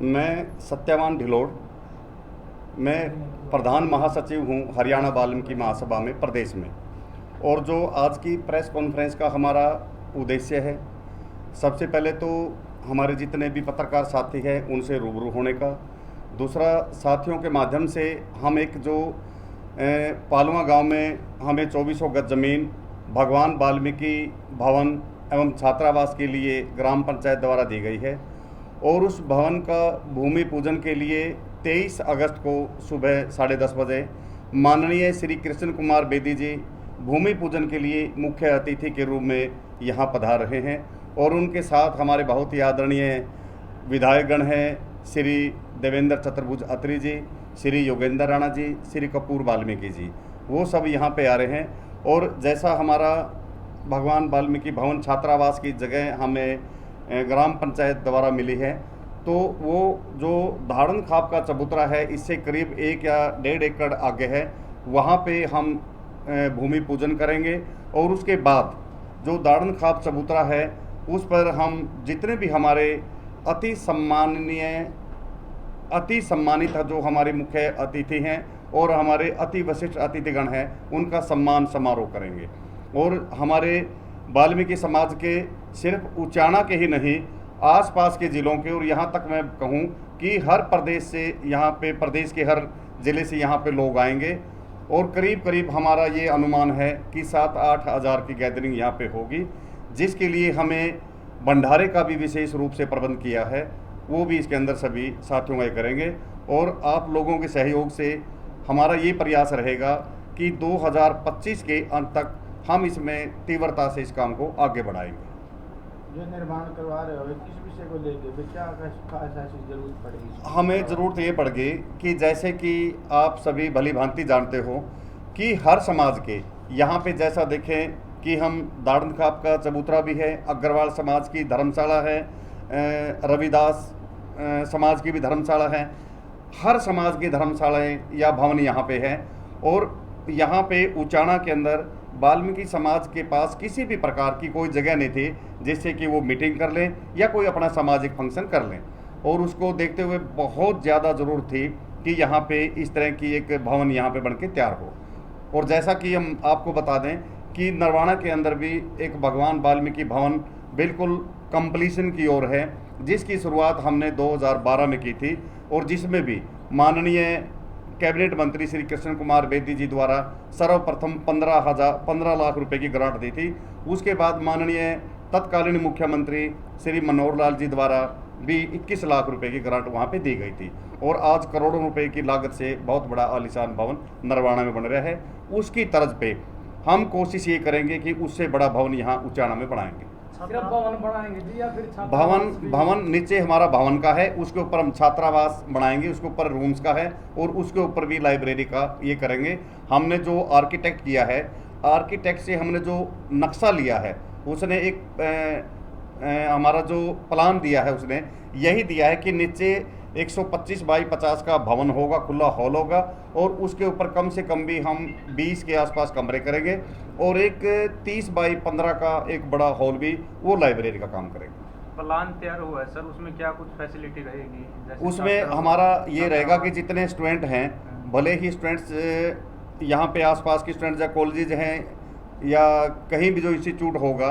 मैं सत्यवान ढिलोड़। मैं प्रधान महासचिव हूँ हरियाणा वाल्मीकि महासभा में प्रदेश में। और जो आज की प्रेस कॉन्फ्रेंस का हमारा उद्देश्य है, सबसे पहले तो हमारे जितने भी पत्रकार साथी हैं उनसे रूबरू होने का। दूसरा, साथियों के माध्यम से हम एक जो पालुआ गांव में हमें 2400 गज ज़मीन भगवान वाल्मीकि भवन एवं छात्रावास के लिए ग्राम पंचायत द्वारा दी गई है, और उस भवन का भूमि पूजन के लिए 23 अगस्त को सुबह 10:30 बजे माननीय श्री कृष्ण कुमार बेदी जी भूमि पूजन के लिए मुख्य अतिथि के रूप में यहाँ पधार रहे हैं। और उनके साथ हमारे बहुत ही आदरणीय विधायकगण हैं, श्री देवेंद्र चतुर्भुज अत्री जी, श्री योगेंद्र राणा जी, श्री कपूर वाल्मीकि जी, वो सब यहाँ पे आ रहे हैं। और जैसा हमारा भगवान वाल्मीकि भवन छात्रावास की जगह हमें ग्राम पंचायत द्वारा मिली है, तो वो जो धाड़न खाप का चबूतरा है इससे करीब 1 या 1.5 एकड़ आगे है, वहाँ पे हम भूमि पूजन करेंगे। और उसके बाद जो धाड़न खाप चबूतरा है उस पर हम जितने भी हमारे अति सम्मानित जो हमारे मुख्य अतिथि हैं और हमारे अति विशिष्ट अतिथिगण हैं उनका सम्मान समारोह करेंगे। और हमारे वाल्मीकि समाज के सिर्फ उचाना के ही नहीं, आसपास के ज़िलों के, और यहाँ तक मैं कहूँ कि हर प्रदेश से यहाँ पे, प्रदेश के हर ज़िले से यहाँ पे लोग आएंगे। और करीब करीब हमारा ये अनुमान है कि 7-8 हज़ार की गैदरिंग यहाँ पे होगी, जिसके लिए हमें भंडारे का भी विशेष रूप से प्रबंध किया है, वो भी इसके अंदर सभी साथियों का करेंगे। और आप लोगों के सहयोग से हमारा ये प्रयास रहेगा कि 2025 के अंत तक हम इसमें तीव्रता से इस काम को आगे बढ़ाएंगे। जो निर्माण करवा रहे हो किस विषय को लेकर क्या ऐसा जरूरत पड़ेगी? हमें ज़रूरत ये पड़ गई कि जैसे कि आप सभी भली भांति जानते हो कि हर समाज के यहाँ पे जैसा देखें कि हम दाड़न खाप का चबूतरा भी है, अग्रवाल समाज की धर्मशाला है, रविदास समाज की भी धर्मशाला है, हर समाज की धर्मशालाएँ या भवन यहाँ पे है। और यहाँ पे उचाना के अंदर वाल्मीकि समाज के पास किसी भी प्रकार की कोई जगह नहीं थी जिससे कि वो मीटिंग कर लें या कोई अपना सामाजिक फंक्शन कर लें, और उसको देखते हुए बहुत ज़्यादा ज़रूरत थी कि यहाँ पे इस तरह की एक भवन यहाँ पे बन के तैयार हो। और जैसा कि हम आपको बता दें कि नरवाना के अंदर भी एक भगवान वाल्मीकि भवन बिल्कुल कंप्लीशन की ओर है, जिसकी शुरुआत हमने 2012 में की थी, और जिसमें भी माननीय कैबिनेट मंत्री श्री कृष्ण कुमार बेदी जी द्वारा सर्वप्रथम 15 लाख रुपए की ग्रांट दी थी। उसके बाद माननीय तत्कालीन मुख्यमंत्री श्री मनोहर लाल जी द्वारा भी 21 लाख रुपए की ग्रांट वहाँ पे दी गई थी, और आज करोड़ों रुपए की लागत से बहुत बड़ा आलीशान भवन नरवाना में बन रहा है। उसकी तर्ज पे हम कोशिश ये करेंगे कि उससे बड़ा भवन यहाँ उचाना में बनाएंगे। सिर्फ भवन बनाएंगे जी या फिर भवन नीचे हमारा भवन का है, उसके ऊपर हम छात्रावास बनाएंगे, उसके ऊपर रूम्स का है, और उसके ऊपर भी लाइब्रेरी का ये करेंगे। हमने जो आर्किटेक्ट किया है, आर्किटेक्ट से हमने जो नक्शा लिया है, उसने एक हमारा जो प्लान दिया है उसने यही दिया है कि नीचे 125 बाई 50 का भवन होगा, खुला हॉल होगा, और उसके ऊपर कम से कम भी हम 20 के आसपास कमरे करेंगे, और एक 30 बाई 15 का एक बड़ा हॉल भी, वो लाइब्रेरी का काम करेंगे। प्लान तैयार हुआ है सर, उसमें क्या कुछ फैसिलिटी रहेगी? उसमें हमारा ये रहेगा कि जितने स्टूडेंट हैं, भले ही स्टूडेंट्स यहाँ पे आसपास के स्टूडेंट्स या कॉलेजेज हैं या कहीं भी जो इंस्टीट्यूट होगा,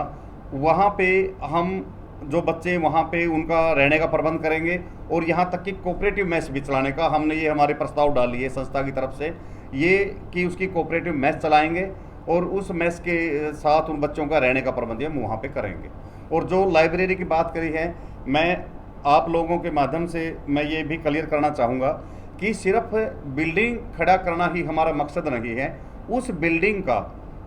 वहाँ पे हम जो बच्चे वहाँ पे उनका रहने का प्रबंध करेंगे। और यहाँ तक कि कोऑपरेटिव मेस भी चलाने का हमने ये हमारे प्रस्ताव डाली है संस्था की तरफ से, ये कि उसकी कोऑपरेटिव मेस चलाएंगे, और उस मेस के साथ उन बच्चों का रहने का प्रबंध हम वहाँ पे करेंगे। और जो लाइब्रेरी की बात करी है, मैं आप लोगों के माध्यम से मैं ये भी क्लियर करना चाहूँगा कि सिर्फ बिल्डिंग खड़ा करना ही हमारा मकसद नहीं है। उस बिल्डिंग का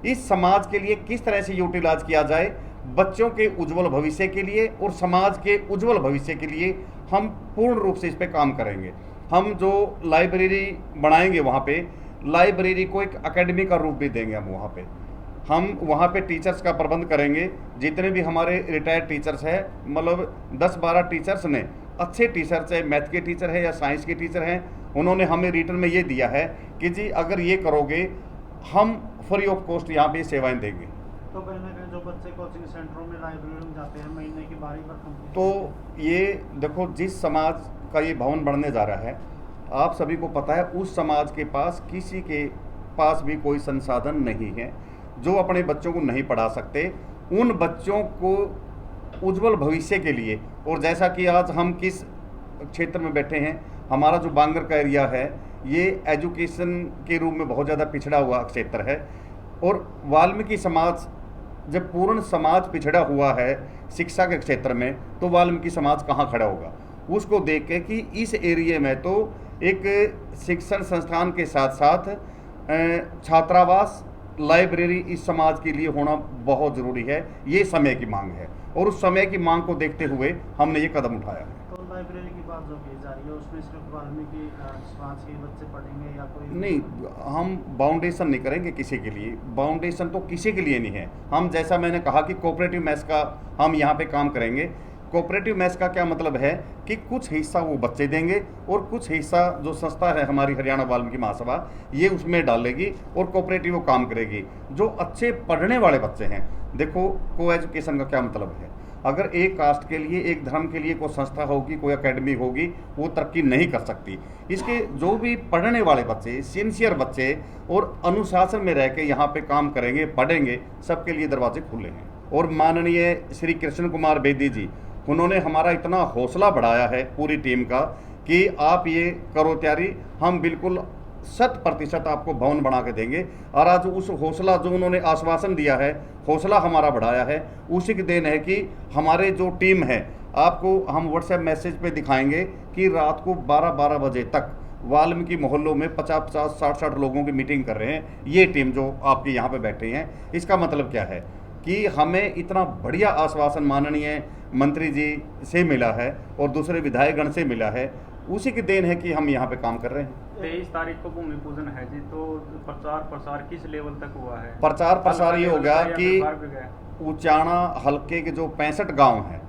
इस समाज के लिए किस तरह से यूटिलाइज किया जाए, बच्चों के उज्जवल भविष्य के लिए और समाज के उज्जवल भविष्य के लिए हम पूर्ण रूप से इस पे काम करेंगे। हम जो लाइब्रेरी बनाएंगे वहाँ पे, लाइब्रेरी को एक एकेडमी का रूप भी देंगे हम वहाँ पे टीचर्स का प्रबंध करेंगे। जितने भी हमारे रिटायर्ड टीचर्स हैं, मतलब 10-12 टीचर्स ने, अच्छे टीचर्स है, मैथ के टीचर है या साइंस के टीचर हैं, उन्होंने हमें रिटर्न में ये दिया है कि जी अगर ये करोगे हम फ्री ऑफ कॉस्ट यहाँ पे सेवाएं देंगे। तो कहीं ना कहीं जो बच्चे कोचिंग सेंटरों में लाइब्रेरी में जाते हैं महीने की बारी पर तो ये देखो, जिस समाज का ये भवन बनने जा रहा है, आप सभी को पता है उस समाज के पास किसी के पास भी कोई संसाधन नहीं है जो अपने बच्चों को नहीं पढ़ा सकते। उन बच्चों को उज्जवल भविष्य के लिए, और जैसा कि आज हम किस क्षेत्र में बैठे हैं, हमारा जो बांगर का एरिया है ये एजुकेशन के रूप में बहुत ज़्यादा पिछड़ा हुआ क्षेत्र है। और वाल्मीकि समाज, जब पूर्ण समाज पिछड़ा हुआ है शिक्षा के क्षेत्र में, तो वाल्मीकि समाज कहाँ खड़ा होगा? उसको देख के कि इस एरिया में तो एक शिक्षण संस्थान के साथ साथ छात्रावास, लाइब्रेरी इस समाज के लिए होना बहुत ज़रूरी है। ये समय की मांग है और उस समय की मांग को देखते हुए हमने ये कदम उठाया है। तो लाइब्रेरी की बात जो की जा रही है उसमें सिर्फ वाल्मीकि समाज के बच्चे पढ़ेंगे या कोई नहीं, हम बाउंडेशन नहीं करेंगे किसी के लिए। बाउंडेशन तो किसी के लिए नहीं है। हम, जैसा मैंने कहा कि कोऑपरेटिव मैथ्स का हम यहाँ पे काम करेंगे। कोऑपरेटिव मैथ्स का क्या मतलब है कि कुछ हिस्सा वो बच्चे देंगे और कुछ हिस्सा जो संस्था है हमारी हरियाणा वाल्मीकि महासभा, ये उसमें डालेगी और कोऑपरेटिव वो काम करेगी। जो अच्छे पढ़ने वाले बच्चे हैं, देखो को एजुकेशन का क्या मतलब है, अगर एक कास्ट के लिए, एक धर्म के लिए कोई संस्था होगी, कोई एकेडमी होगी, वो तरक्की नहीं कर सकती। इसके जो भी पढ़ने वाले बच्चे, सिंसियर बच्चे और अनुशासन में रह के यहाँ पे काम करेंगे, पढ़ेंगे, सबके लिए दरवाजे खुले हैं। और माननीय श्री कृष्ण कुमार बेदी जी, उन्होंने हमारा इतना हौसला बढ़ाया है पूरी टीम का कि आप ये करो तैयारी, हम बिल्कुल 100% आपको भवन बना के देंगे। और आज उस हौसला जो उन्होंने आश्वासन दिया है, हौसला हमारा बढ़ाया है, उसी की देन है कि हमारे जो टीम है, आपको हम व्हाट्सएप मैसेज पे दिखाएंगे कि रात को 12-12 बजे तक वाल्मीकि मोहल्लों में 50-50, 60-60 लोगों की मीटिंग कर रहे हैं। ये टीम जो आपके यहाँ पे बैठे हैं, इसका मतलब क्या है कि हमें इतना बढ़िया आश्वासन माननीय मंत्री जी से मिला है और दूसरे विधायकगण से मिला है, उसी की देन है कि हम यहाँ पे काम कर रहे हैं। 23 तारीख को भूमि पूजन है जी, तो प्रचार प्रसार किस लेवल तक हुआ है? प्रचार प्रसार ये हो गया कि बाहर भी गए? उचाना हल्के के जो 65 गांव हैं,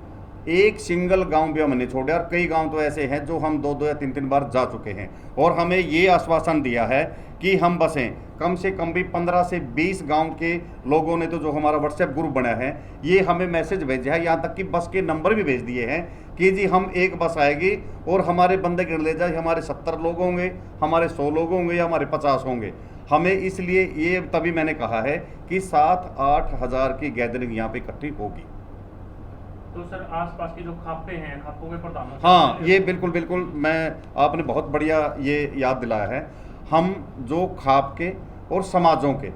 एक सिंगल गांव भी हमने छोड़ा, और कई गांव तो ऐसे हैं जो हम 2-2 या 3-3 बार जा चुके हैं। और हमें ये आश्वासन दिया है कि हम बसें कम से कम भी 15 से 20 गांव के लोगों ने, तो जो हमारा व्हाट्सएप ग्रुप बना है, ये हमें मैसेज भेजा है, यहाँ तक कि बस के नंबर भी भेज दिए हैं कि जी हम एक बस आएगी और हमारे बंदे गिन ले जाए, हमारे 70 लोग होंगे, हमारे 100 लोग होंगे या हमारे 50 होंगे। हमें इसलिए ये तभी मैंने कहा है कि 7-8 हज़ार की गैदरिंग यहाँ पे इकट्ठी होगी। तो सर आसपास के जो खापे हैं, खापों के प्रधान, हाँ, ये बिल्कुल बिल्कुल, मैं आपने बहुत बढ़िया ये याद दिलाया है। हम जो खाप के और समाजों के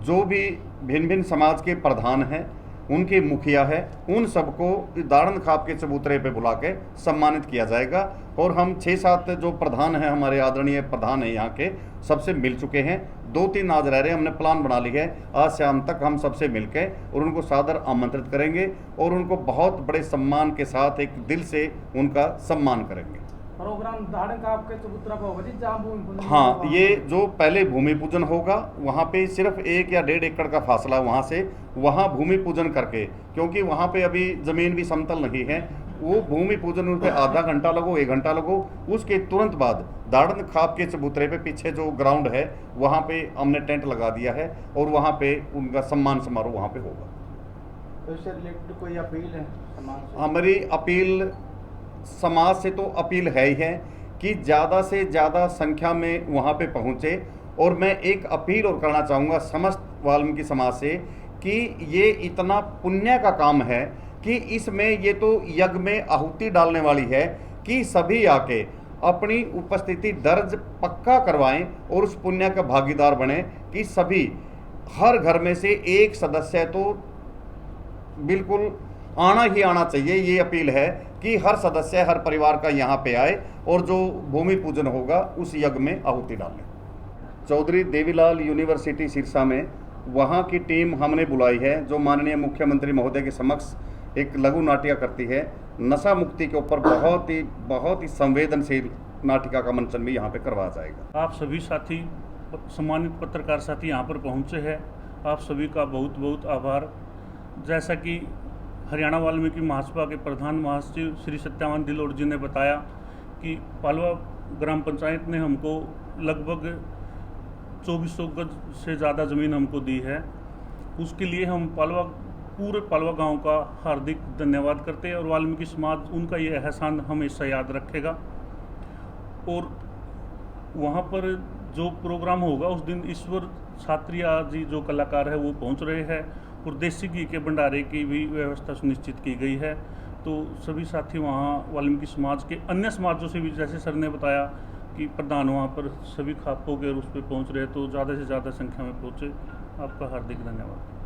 जो भी भिन्न भिन्न समाज के प्रधान हैं, उनके मुखिया है, उन सबको दाड़न खाप के चबूतरे पे बुला के सम्मानित किया जाएगा। और हम 6-7 जो प्रधान हैं, हमारे आदरणीय प्रधान हैं यहाँ के, सबसे मिल चुके हैं। 2-3 आज रह रहे हैं, हमने प्लान बना ली है, आज शाम तक हम सबसे मिलके और उनको सादर आमंत्रित करेंगे और उनको बहुत बड़े सम्मान के साथ एक दिल से उनका सम्मान करेंगे। प्रोग्राम दाड़न का आपके चबूतरा पर होगा जी, जहाँ भूमि पूजन हाँ, होगा। ये जो पहले भूमि पूजन होगा, वहाँ पे सिर्फ 1 या 1.5 एकड़ का फासला, वहाँ से वहाँ भूमि पूजन करके, क्योंकि वहाँ पे अभी ज़मीन भी समतल नहीं है, वो भूमि पूजन उन पे आधा घंटा लगो, 1 घंटा लगो। उसके तुरंत बाद दाड़न खाप के चबूतरे पे पीछे जो ग्राउंड है, वहाँ पे हमने टेंट लगा दिया है और वहाँ पे उनका सम्मान समारोह वहाँ पे होगा। तो इससे रिलेटेड कोई अपील है समाज से? हमारी अपील समाज से तो अपील है ही है कि ज़्यादा से ज़्यादा संख्या में वहाँ पे पहुँचे। और मैं एक अपील और करना चाहूँगा समस्त वाल्मीकि समाज से कि ये इतना पुण्य का काम है कि इसमें ये तो यज्ञ में आहुति डालने वाली है कि सभी आके अपनी उपस्थिति दर्ज पक्का करवाएं और उस पुण्य का भागीदार बने कि सभी, हर घर में से एक सदस्य तो बिल्कुल आना ही आना चाहिए। ये अपील है कि हर सदस्य, हर परिवार का यहाँ पे आए और जो भूमि पूजन होगा उस यज्ञ में आहुति डालें। चौधरी देवीलाल यूनिवर्सिटी सिरसा में वहाँ की टीम हमने बुलाई है, जो माननीय मुख्यमंत्री महोदय के समक्ष एक लघु नाटिका करती है। नशा मुक्ति के ऊपर बहुत ही संवेदनशील नाटिका का मंचन भी यहाँ पे करवाया जाएगा। आप सभी साथी, सम्मानित पत्रकार साथी यहाँ पर पहुँचे हैं, आप सभी का बहुत बहुत आभार। जैसा कि हरियाणा वाल्मीकि महासभा के प्रधान महासचिव श्री सत्यावान दिलोड़ जी ने बताया कि पालवा ग्राम पंचायत ने हमको लगभग 2400 गज से ज़्यादा ज़मीन हमको दी है। उसके लिए हम पूरे पालवा गांव का हार्दिक धन्यवाद करते हैं और वाल्मीकि समाज उनका ये एहसान हमेशा याद रखेगा। और वहाँ पर जो प्रोग्राम होगा उस दिन ईश्वर छात्रिया जी जो कलाकार है वो पहुँच रहे हैं और देसी घी के भंडारे की भी व्यवस्था सुनिश्चित की गई है। तो सभी साथी वहाँ वाल्मीकि समाज के अन्य समाजों से भी, जैसे सर ने बताया कि प्रधान वहाँ पर सभी खापों के और उस पर पहुँच रहे, तो ज़्यादा से ज़्यादा संख्या में पहुँचे। आपका हार्दिक धन्यवाद।